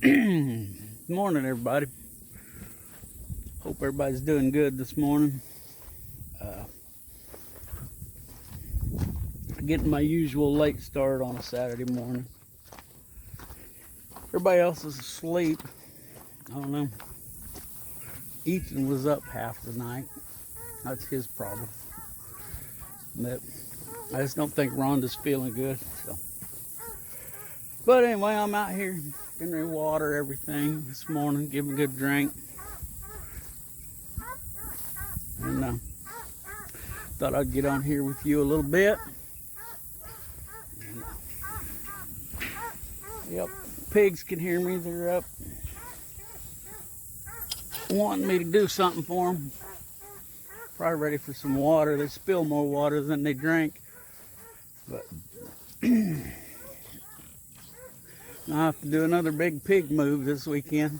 Good morning, everybody. Hope everybody's doing good this morning. Getting my usual late start on a Saturday morning. Everybody else is asleep. I don't know. Ethan was up half the night. That's his problem. But I just don't think Rhonda's feeling good. So. But anyway, I'm out here getting ready to water everything this morning, give a good drink. And thought I'd get on here with you a little bit. Yep, pigs can hear me. They're up wanting me to do something for them. Probably ready for some water. They spill more water than they drink. But I have to do another big pig move this weekend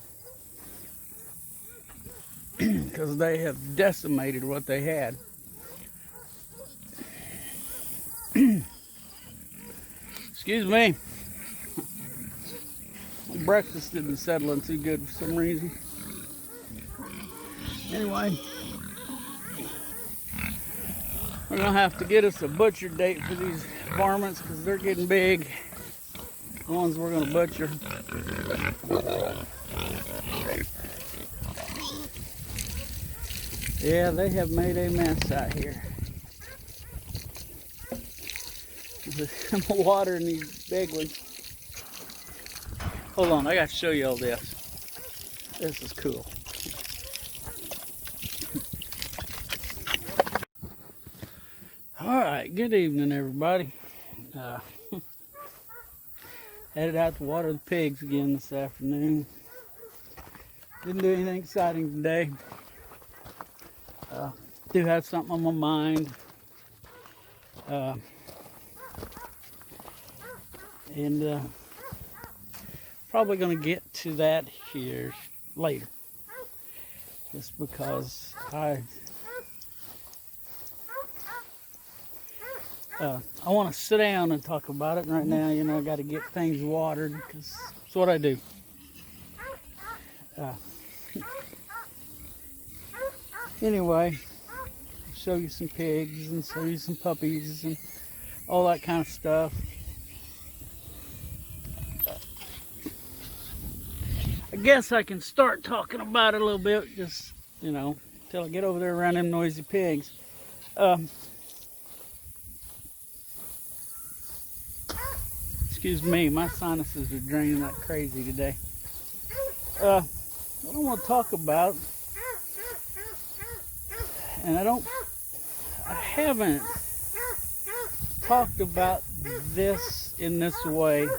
because they have decimated what they had. Excuse me. Breakfast didn't settle in too good for some reason. Anyway, we're gonna have to get us a butcher date for these varmints because they're getting big. The ones we're gonna butcher. Yeah, they have made a mess out here. I'm watering these big ones. Hold on, I gotta show you all this. This is cool. Alright, good evening everybody. Headed out to water the pigs again this afternoon. Didn't do anything exciting today. Do have something on my mind. Probably going to get to that here later. Just because I want to sit down and talk about it. And right now, I got to get things watered because that's what I do. Anyway, show you some pigs and show you some puppies and all that kind of stuff. I guess I can start talking about it a little bit, just, until I get over there around them noisy pigs. Excuse me, my sinuses are draining like crazy today. What I want to talk about, and I haven't talked about this in this way,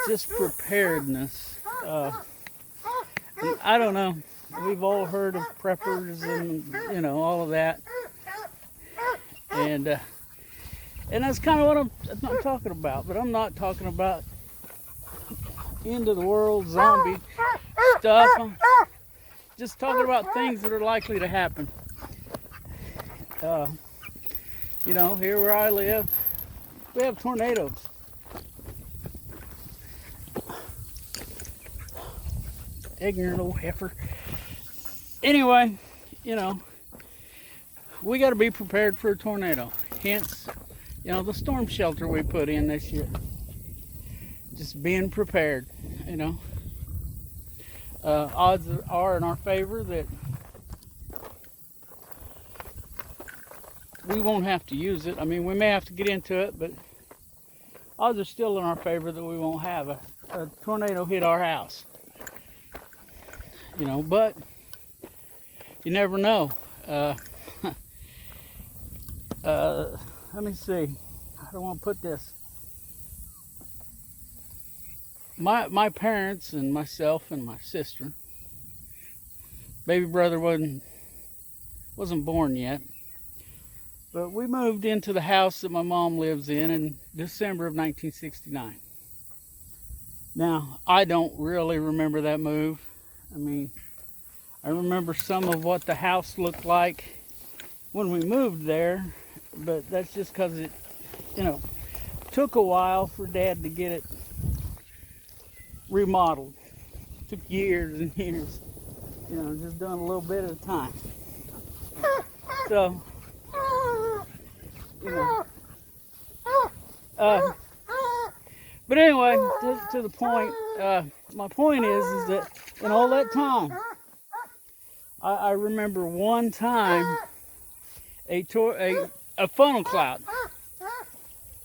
just preparedness. I don't know. We've all heard of preppers and all of that, and that's kind of what I'm talking about. But I'm not talking about end of the world zombie stuff. I'm just talking about things that are likely to happen. Here where I live, we have tornadoes. Ignorant old heifer. Anyway, we got to be prepared for a tornado. Hence, the storm shelter we put in this year. Just being prepared, Odds are in our favor that we won't have to use it. I mean, we may have to get into it, but odds are still in our favor that we won't have a tornado hit our house. But you never know. Let me see. I don't want to put this. My parents and myself and my sister, baby brother wasn't born yet, but we moved into the house that my mom lives in December of 1969. Now, I don't really remember that move. I mean, I remember some of what the house looked like when we moved there, but that's just because it, took a while for Dad to get it remodeled. took years and years, you know, just doing a little bit at a time. So, you know. But anyway, to the point, my point is that in all that time, I remember one time a funnel cloud.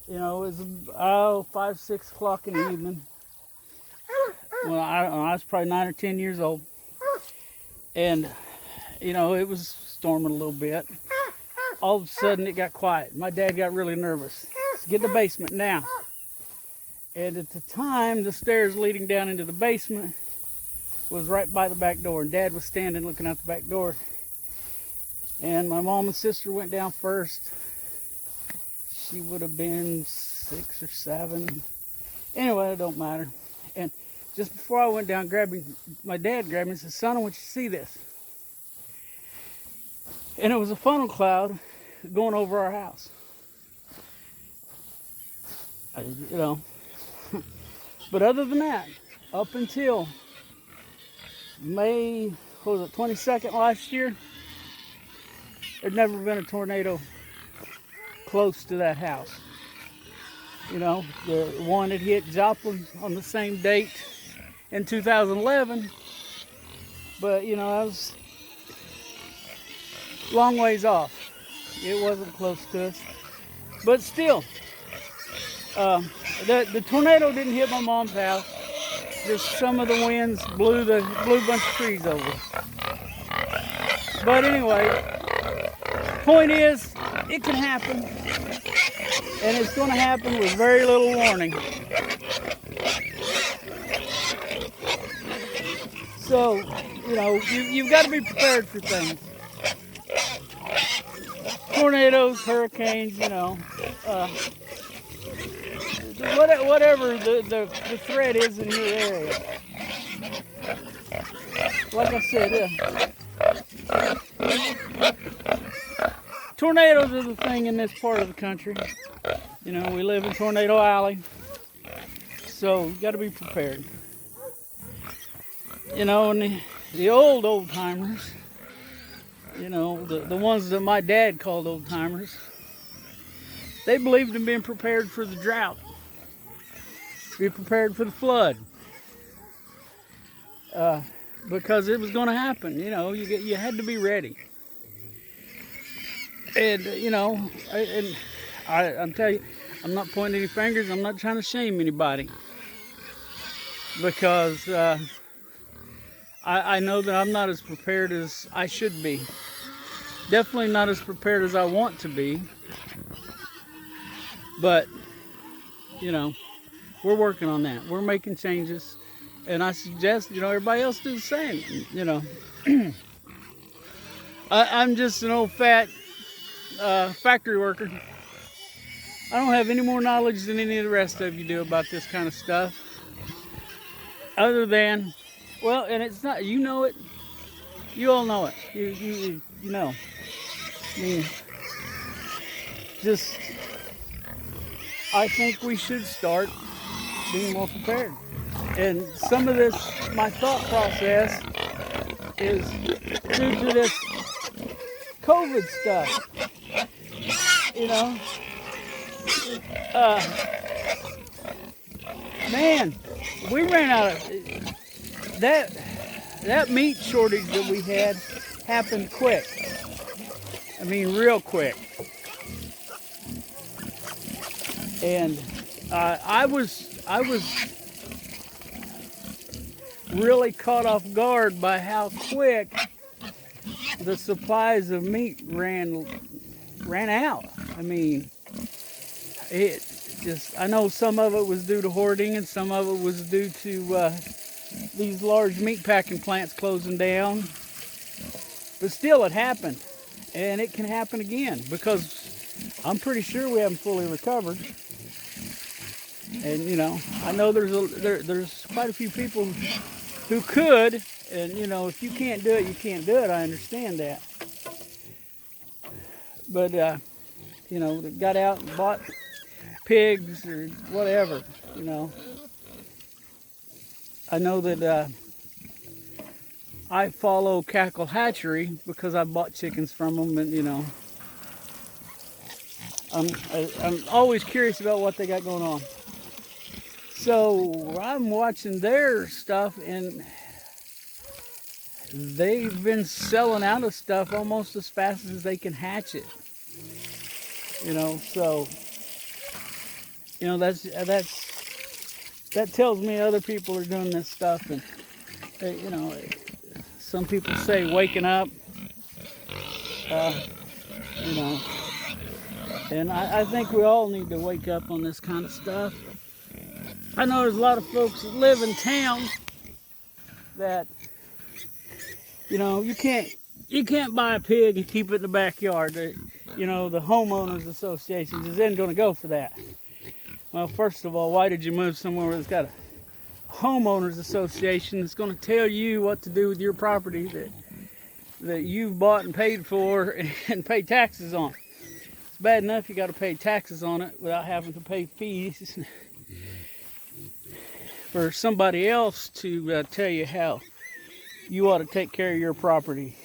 You know, it was 5, 6 o'clock in the evening. Well, I was probably 9 or 10 years old, and you know, it was storming a little bit. All of a sudden, it got quiet. My dad got really nervous. Let's get in the basement now. And at the time, the stairs leading down into the basement was right by the back door, and Dad was standing looking out the back door. And my mom and sister went down first. She would have been 6 or 7. Anyway, it don't matter. And just before I went down, my dad grabbed me and said, "Son, I want you to see this." And it was a funnel cloud going over our house. You know. But other than that, up until May, 22nd last year, there'd never been a tornado close to that house. You know, the one that hit Joplin on the same date in 2011, but you know, I was a long ways off. It wasn't close to us, but still, the tornado didn't hit my mom's house. Just some of the winds blew a bunch of trees over. But anyway, point is, it can happen, and it's going to happen with very little warning. So, you know, you've got to be prepared for things. Tornadoes, hurricanes, you know, whatever the threat is in your area. Like I said, tornadoes are the thing in this part of the country. You know, we live in Tornado Alley, so you got to be prepared. You know, and the old timers, you know, the ones that my dad called old timers, they believed in being prepared for the drought, be prepared for the flood, because it was going to happen. You know, you had to be ready. And you know, I'm telling you, I'm not pointing any fingers. I'm not trying to shame anybody, because I know that I'm not as prepared as I should be. Definitely not as prepared as I want to be. But, you know, we're working on that. We're making changes. And I suggest, you know, everybody else do the same. You know, I'm just an old fat factory worker. I don't have any more knowledge than any of the rest of you do about this kind of stuff. Other than, well, and it's not, you know it. You all know it. You know. I mean, just, I think we should start being more prepared. And some of this, my thought process is due to this COVID stuff. You know, man, we ran out of that meat shortage that we had happened quick. I mean, real quick. And I was really caught off guard by how quick the supplies of meat ran out. I mean, it just, I know some of it was due to hoarding and some of it was due to these large meat packing plants closing down. But still, it happened. And it can happen again, because I'm pretty sure we haven't fully recovered. And, you know, I know there's quite a few people who could, and, you know, if you can't do it, you can't do it. I understand that. But, you know, got out and bought pigs or whatever, you know. I know that I follow Cackle Hatchery because I bought chickens from them, and I'm always curious about what they got going on. So I'm watching their stuff, and they've been selling out of stuff almost as fast as they can hatch it. So that tells me other people are doing this stuff, and some people say waking up, you know, and I think we all need to wake up on this kind of stuff. I know there's a lot of folks that live in town that, you can't buy a pig and keep it in the backyard. The homeowners associations isn't going to go for that. Well, first of all, why did you move somewhere where it's got a homeowners association that's going to tell you what to do with your property that you've bought and paid for and pay taxes on? It's bad enough you got to pay taxes on it without having to pay fees for somebody else to tell you how you ought to take care of your property.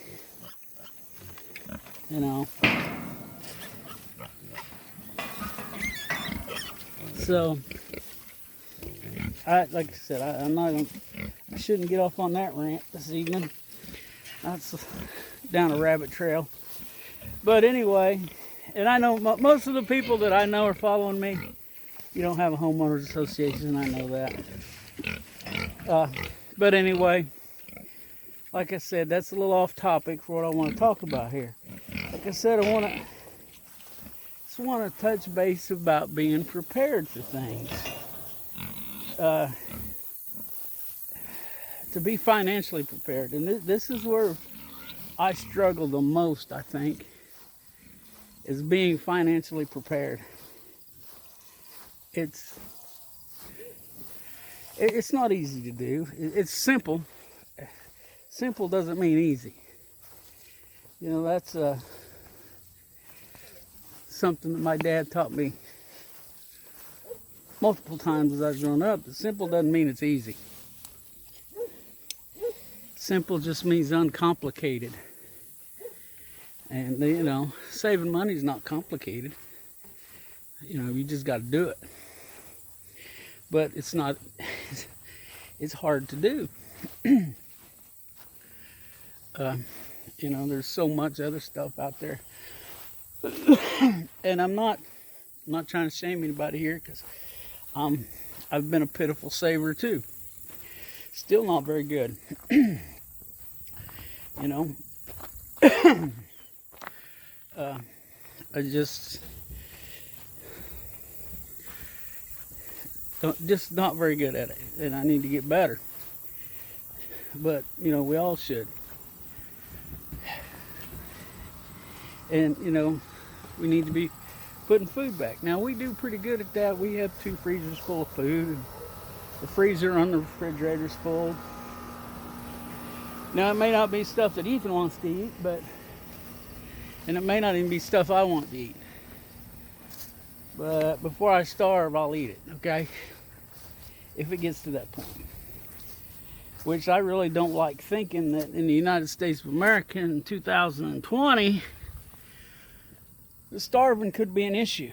So, like I said, I shouldn't get off on that rant this evening. That's down a rabbit trail. But anyway, and I know most of the people that I know are following me. You don't have a homeowners association, I know that. But anyway, like I said, that's a little off topic for what I want to talk about here. Like I said, I just want to touch base about being prepared for things. To be financially prepared. And this is where I struggle the most, I think, is being financially prepared. It's not easy to do. It's simple. Simple doesn't mean easy. That's something that my dad taught me multiple times as I was growing up. That simple doesn't mean it's easy. Simple just means uncomplicated. And saving money is not complicated. You just got to do it. But it's not. It's hard to do. There's so much other stuff out there. And I'm not trying to shame anybody here, because I've been a pitiful saver too. Still not very good. I just not very good at it, and I need to get better. But we all should. And we need to be putting food back. Now, we do pretty good at that. We have 2 freezers full of food. The freezer on the refrigerator is full. Now, it may not be stuff that Ethan wants to eat, and it may not even be stuff I want to eat. But before I starve, I'll eat it, okay? If it gets to that point. Which I really don't like thinking that in the United States of America in 2020, the starving could be an issue.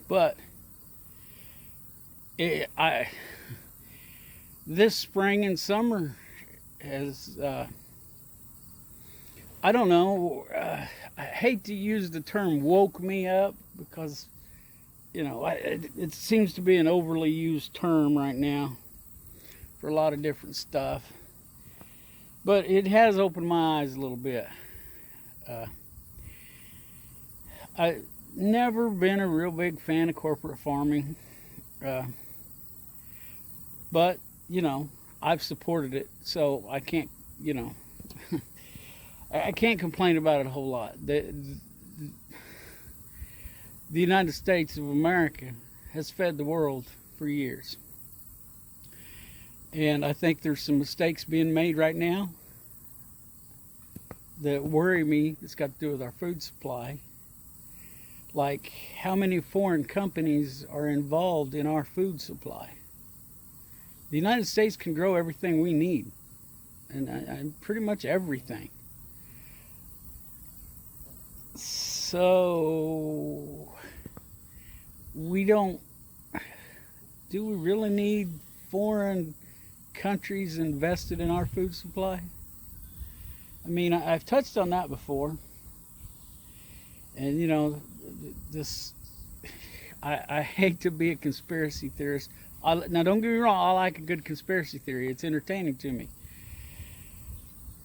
But this spring and summer has, I don't know, I hate to use the term woke me up, because, it seems to be an overly used term right now for a lot of different stuff. But it has opened my eyes a little bit. I've never been a real big fan of corporate farming. But, I've supported it, so I can't, I can't complain about it a whole lot. The United States of America has fed the world for years. And I think there's some mistakes being made right now that worry me. It's got to do with our food supply. Like, how many foreign companies are involved in our food supply? The United States can grow everything we need, and pretty much everything. So we don't. Do we really need foreign countries invested in our food supply? I mean, I've touched on that before, and this. I hate to be a conspiracy theorist. Now, don't get me wrong. I like a good conspiracy theory. It's entertaining to me.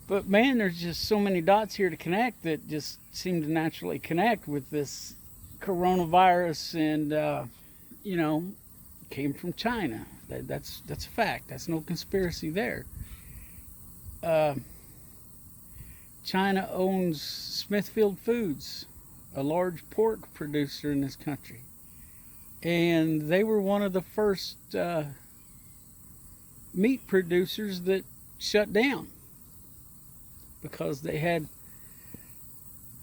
But man, there's just so many dots here to connect that just seem to naturally connect with this coronavirus, and came from China. That's a fact. That's no conspiracy there. China owns Smithfield Foods, a large pork producer in this country, and they were one of the first meat producers that shut down because they had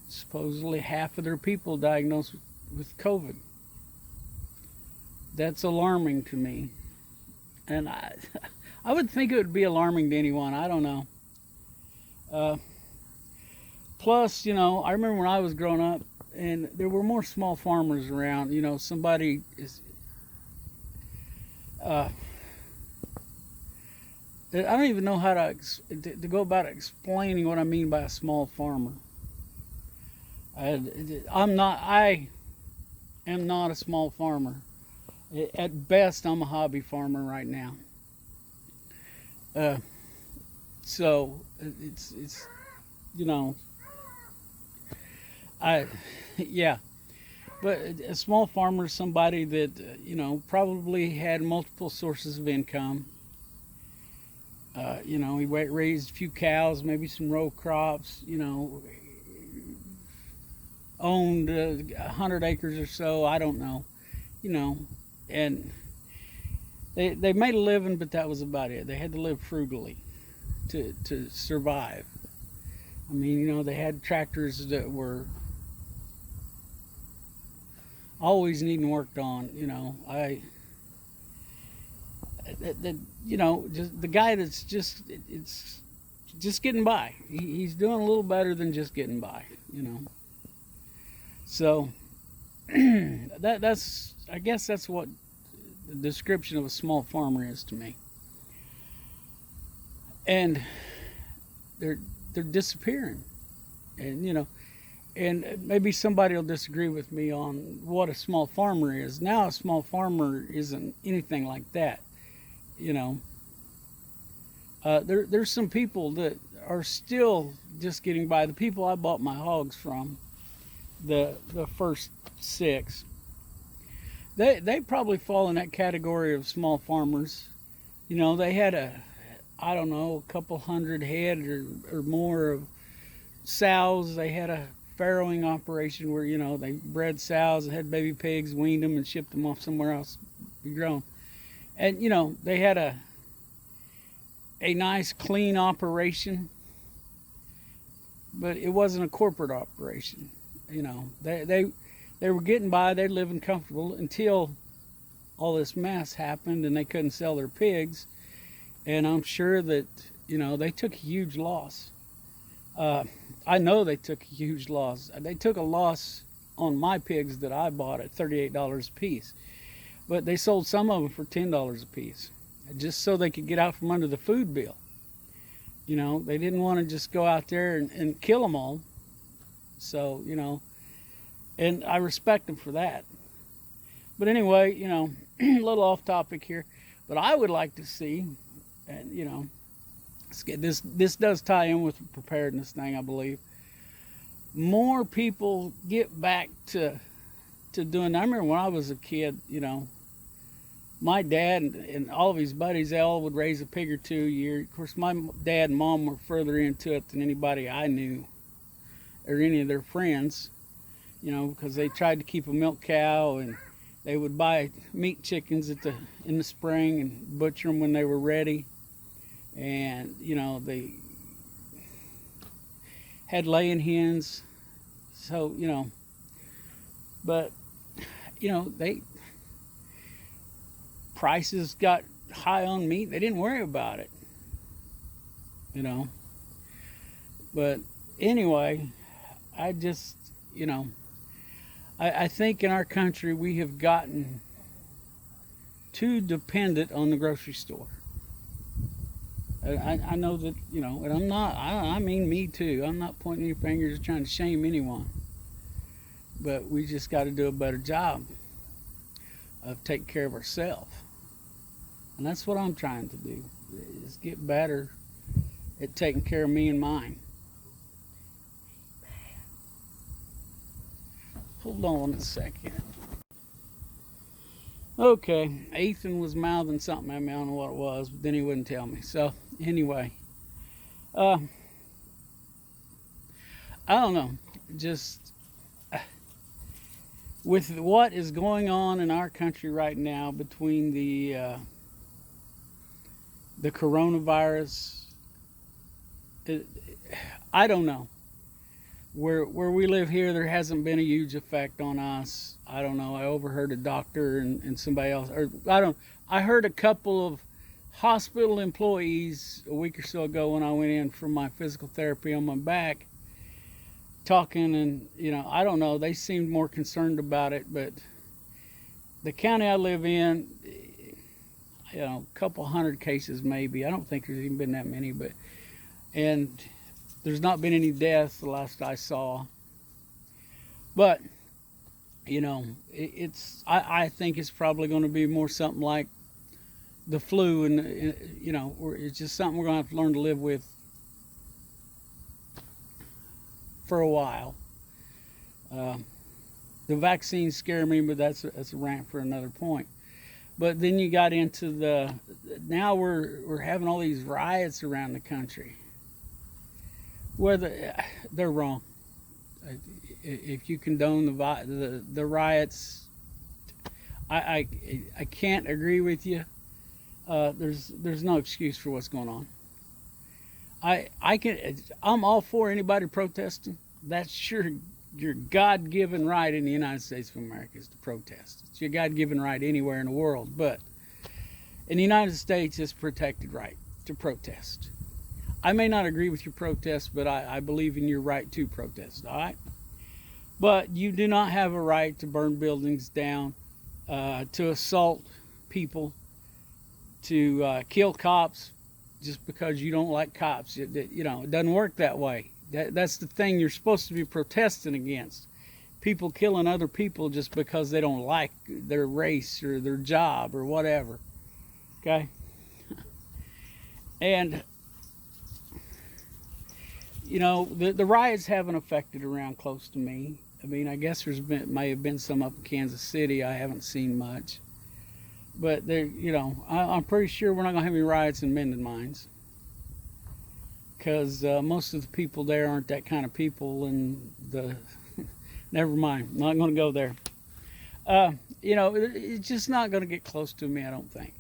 supposedly half of their people diagnosed with COVID. That's alarming to me, and I would think it would be alarming to anyone. I don't know. Plus, I remember when I was growing up, and there were more small farmers around. Somebody is. I don't even know how to go about explaining what I mean by a small farmer. I am not a small farmer. At best, I'm a hobby farmer right now. So it's yeah. But a small farmer is somebody that probably had multiple sources of income. He raised a few cows, maybe some row crops. Owned 100 acres or so. I don't know. And they made a living, but that was about it. They had to live frugally to survive. I mean, they had tractors that were always needing worked on. Just the guy that's just getting by. He's doing a little better than just getting by. So that's I guess that's what the description of a small farmer is to me. And they're disappearing, and and maybe somebody will disagree with me on what a small farmer is. Now a small farmer isn't anything like that. There's some people that are still just getting by. The people I bought my hogs from, the first 6, they probably fall in that category of small farmers. They had a couple hundred head or more of sows. They had a farrowing operation where they bred sows and had baby pigs, weaned them, and shipped them off somewhere else to be grown. And they had a nice clean operation, but it wasn't a corporate operation. They were getting by, they're living comfortable until all this mess happened and they couldn't sell their pigs. And I'm sure that they took a huge loss. I know they took a huge loss. They took a loss on my pigs that I bought at $38 a piece. But they sold some of them for $10 a piece, just so they could get out from under the food bill. They didn't want to just go out there and kill them all. So, and I respect them for that. But anyway, a little off topic here. But I would like to see, and this does tie in with the preparedness thing, I believe. More people get back to doing. I remember when I was a kid, my dad and all of his buddies, they all would raise a pig or two a year. Of course, my dad and mom were further into it than anybody I knew or any of their friends, because they tried to keep a milk cow, and they would buy meat chickens in the spring and butcher them when they were ready. And, they had laying hens. So, but, prices got high on meat, they didn't worry about it, you know. But anyway, I just, you know, I think in our country we have gotten too dependent on the grocery store. I know that, you know, and I mean me too. I'm not pointing any fingers or trying to shame anyone. But we just got to do a better job of taking care of ourselves. And that's what I'm trying to do, is get better at taking care of me and mine. Hold on a second. Okay, Ethan was mouthing something at me. I don't know what it was, but then he wouldn't tell me. So anyway, I don't know. Just with what is going on in our country right now between the coronavirus, I don't know. Where we live here, there hasn't been a huge effect on us. I don't know. I overheard a doctor and somebody else, or I heard a couple of hospital employees a week or so ago when I went in for my physical therapy on my back, talking, and you know, I don't know. They seemed more concerned about it, but the county I live in, you know, a couple hundred cases maybe. I don't think there's even been that many, but and there's not been any deaths the last I saw. But, you know, I think it's probably going to be more something like the flu, and, you know, it's just something we're going to have to learn to live with for a while. The vaccines scare me, but that's a rant for another point. But then you got into now we're having all these riots around the country. Whether they're wrong. If you condone the riots, I can't agree with you. There's no excuse for what's going on. I'm all for anybody protesting. That's your God-given right in the United States of America, is to protest. It's your God-given right anywhere in the world, but in the United States, it's a protected right to protest. I may not agree with your protest, but I believe in your right to protest, all right? But you do not have a right to burn buildings down, to assault people, to kill cops just because you don't like cops. You know, it doesn't work that way. That's the thing you're supposed to be protesting against. People killing other people just because they don't like their race or their job or whatever, okay? And you know, the riots haven't affected around close to me. I mean, I guess may have been some up in Kansas City. I haven't seen much, but there, you know, I'm pretty sure we're not gonna have any riots in Minden Mines, because most of the people there aren't that kind of people. And never mind, I'm not gonna go there. You know, it's just not gonna get close to me, I don't think.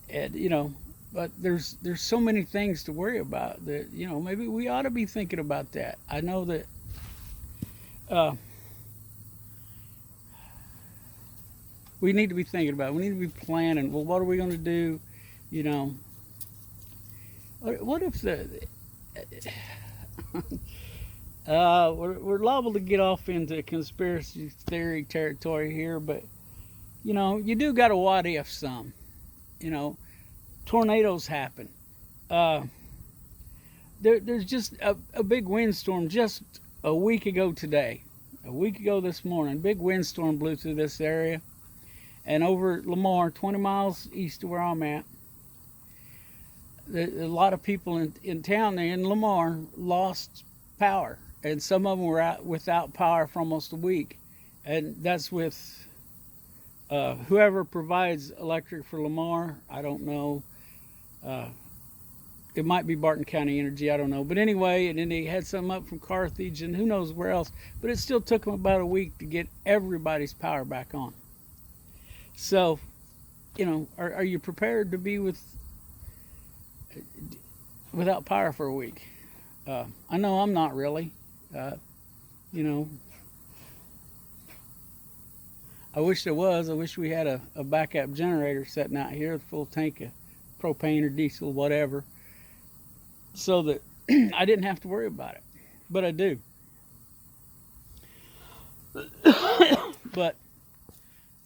And you know. But there's so many things to worry about that, you know, maybe we ought to be thinking about that. I know that we need to be thinking about it. We need to be planning. Well, what are we going to do? You know, what if we're liable to get off into conspiracy theory territory here, but you know, you do got to what if some, you know. Tornadoes happen. There's just a big windstorm just a week ago today. A week ago this morning, big windstorm blew through this area. And over Lamar, 20 miles east of where I'm at, a lot of people in town there in Lamar lost power. And some of them were out without power for almost a week. And that's with whoever provides electric for Lamar. I don't know. It might be Barton County Energy, I don't know. But anyway, and then they had some up from Carthage and who knows where else. But it still took them about a week to get everybody's power back on. So, you know, are you prepared to be without power for a week? I know I'm not really. You know, I wish there was. I wish we had a backup generator sitting out here with a full tank of propane or diesel, whatever, so that I didn't have to worry about it. But I do. But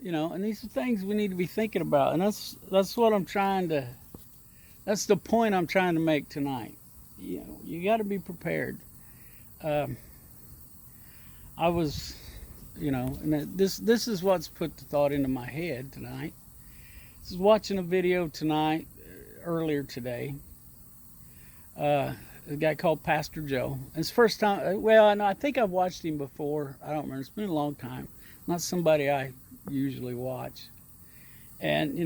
and these are things we need to be thinking about, and that's what I'm trying to. That's the point I'm trying to make tonight. You got to be prepared. I was, and this is what's put the thought into my head tonight. I was watching a video tonight, earlier today. A guy called Pastor Joe. It's the first time. Well, I think I've watched him before. I don't remember. It's been a long time. Not somebody I usually watch. And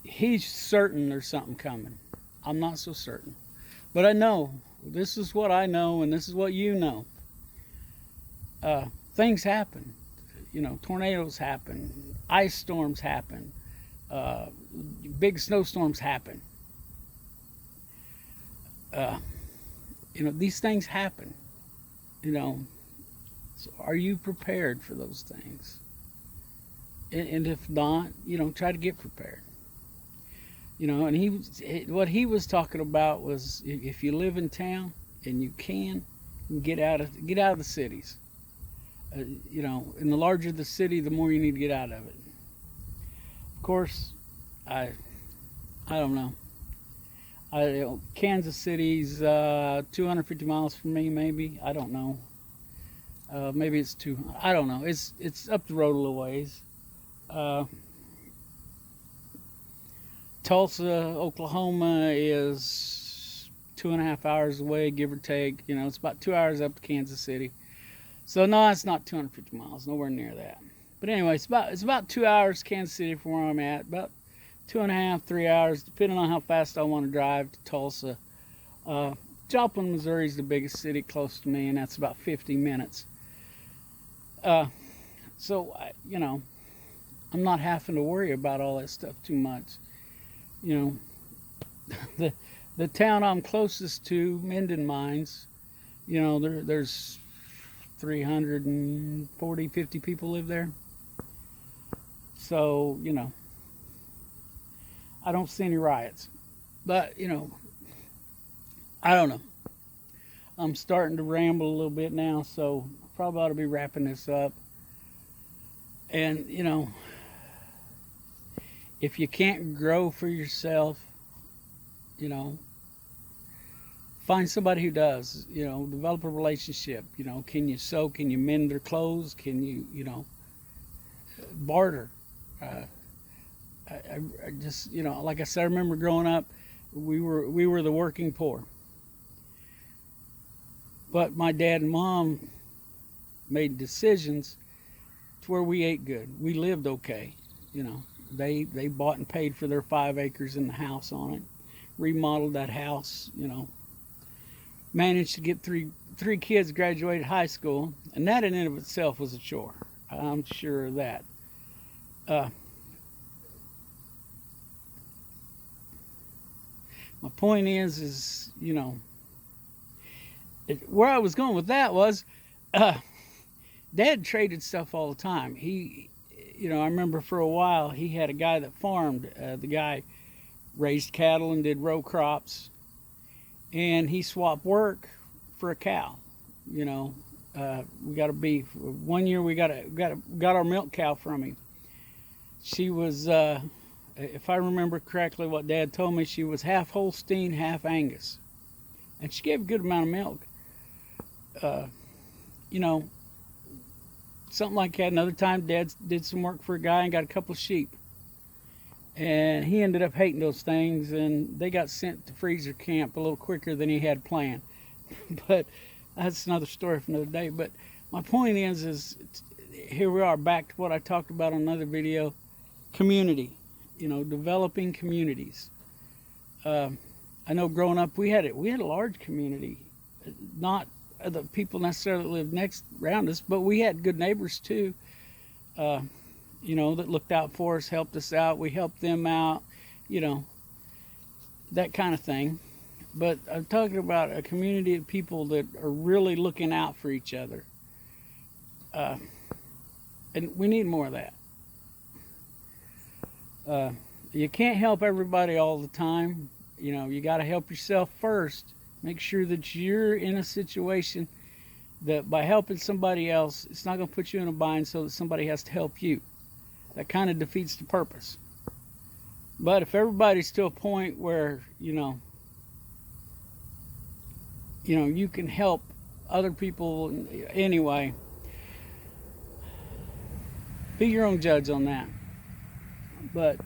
he's certain there's something coming. I'm not so certain, but I know this is what I know, and this is what you know. Things happen. Tornadoes happen, ice storms happen, big snowstorms happen. These things happen. So are you prepared for those things? And if not, try to get prepared. And what he was talking about was, if you live in town and you can, get out of the cities. And the larger the city, the more you need to get out of it. Of course, I don't know. Kansas City's 250 miles from me, maybe. I don't know. Maybe it's I don't know. It's up the road a little ways. Tulsa, Oklahoma is 2.5 hours away, give or take. It's about 2 hours up to Kansas City. So no, it's not 250 miles, nowhere near that. But anyway, it's about 2 hours Kansas City from where I'm at. About 2.5, 3 hours, depending on how fast I want to drive to Tulsa. Joplin, Missouri is the biggest city close to me, and that's about 50 minutes. So I'm not having to worry about all that stuff too much. The town I'm closest to, Minden Mines, there's 340, 50 people live there. So, I don't see any riots. But, I don't know. I'm starting to ramble a little bit now, so I probably ought to be wrapping this up. And, if you can't grow for yourself, find somebody who does. Develop a relationship. Can you sew? Can you mend their clothes? Can you, barter? I just, like I said, I remember growing up, we were the working poor. But my dad and mom made decisions to where we ate good. We lived okay. They bought and paid for their 5 acres and the house on it, remodeled that house, managed to get three kids graduated high school, and that in and of itself was a chore. I'm sure of that. My point is where I was going with that was, Dad traded stuff all the time. I remember for a while he had a guy that farmed. The guy raised cattle and did row crops, and he swapped work for a cow. We got a beef. One year we got our milk cow from him. She was, if I remember correctly, what Dad told me, she was half Holstein, half Angus, and she gave a good amount of milk. Something like that. Another time, Dad did some work for a guy and got a couple of sheep. And he ended up hating those things, and they got sent to freezer camp a little quicker than he had planned. But that's another story for another day. But my point is here we are, back to what I talked about on another video. Community. Developing communities. I know growing up, we had a large community. Not the people necessarily that lived next around us, but we had good neighbors too, that looked out for us, helped us out, we helped them out, that kind of thing. But I'm talking about a community of people that are really looking out for each other, and we need more of that. You can't help everybody all the time. You know, you got to help yourself first. Make sure that you're in a situation that by helping somebody else, it's not going to put you in a bind so that somebody has to help you. That kind of defeats the purpose. But if everybody's to a point where, you can help other people anyway, be your own judge on that. But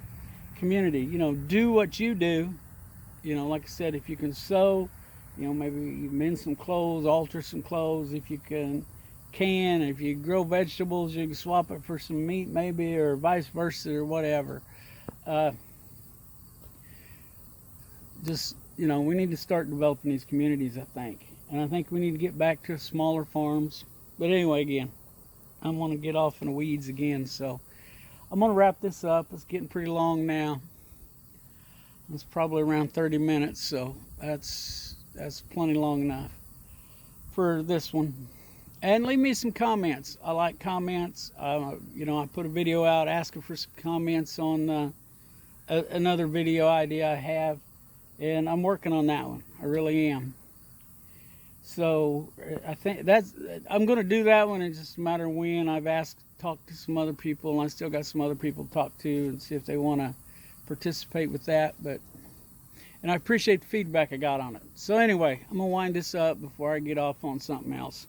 community, do what you do. Like I said, if you can sew, maybe you mend some clothes, alter some clothes. If you can, if you grow vegetables, you can swap it for some meat maybe, or vice versa, or whatever. We need to start developing these communities, I think. And I think we need to get back to smaller farms. But anyway, again, I'm going to get off in the weeds again, so I'm going to wrap this up. It's getting pretty long now. It's probably around 30 minutes, so that's plenty long enough for this one. And leave me some comments. I like comments. I put a video out asking for some comments on another video idea I have, and I'm working on that one. I really am. So I think I'm going to do that one. It's just a matter of when. I've talked to some other people, and I still got some other people to talk to and see if they want to participate with that. And I appreciate the feedback I got on it. So anyway, I'm going to wind this up before I get off on something else.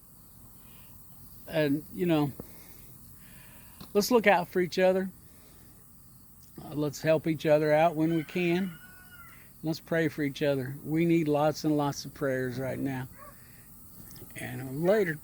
And, let's look out for each other. Let's help each other out when we can. Let's pray for each other. We need lots and lots of prayers right now. And later.